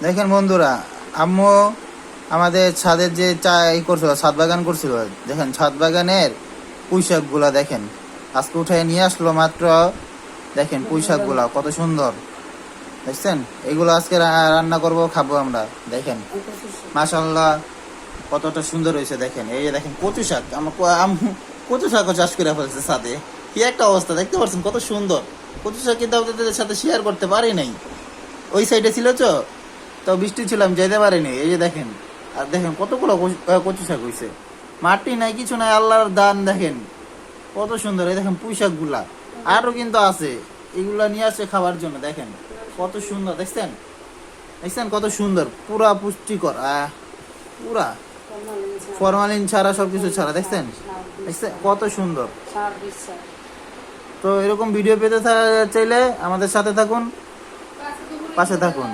দেখেন বন্ধুরা, আম্মু আমাদের ছাদের যে করছিল, ছাদ বাগান করছিল, দেখেন ছাদ বাগানের পুঁই শাক গুলা দেখেন আজকে উঠায় নিয়ে আসলো মাত্র। দেখেন পুঁই শাক গুলা কত সুন্দর, দেখছেন? এগুলো আজকে রান্না করব, খাবো আমরা। দেখেন মাশাআল্লাহ কতটা সুন্দর হয়েছে। দেখেন এই যে দেখেন কচু শাক, আমার আম্মু কচু শাকও চাষ করে ফেলছে ছাদে। কি একটা অবস্থা দেখতে পাচ্ছেন, কত সুন্দর কচু শাক। কিন্তু আপনাদের সাথে শেয়ার করতে পারি নাই, ওই সাইডে ছিল তো বৃষ্টি ছিলাম, যেতে পারিনি। এই যে দেখেন, আর দেখেন কতগুলো কচু শাক হয়েছে, মাটি নাই কিছু নাই, আল্লাহর দান। দেখেন কত সুন্দর, এই দেখেন পুঁই শাক গুলা আরো কিন্তু আছে, এগুলা নিয়ে আসছে খাবার জন্য। দেখেন কত সুন্দর, দেখছেন? দেখছেন কত সুন্দর, পুরা পুষ্টিকর, পুরা ফরমালিন ছাড়া, সবকিছু ছাড়া। দেখছেন দেখছেন কত সুন্দর। তো এরকম ভিডিও পেতে চাইলে আমাদের সাথে থাকুন, পাশে থাকুন।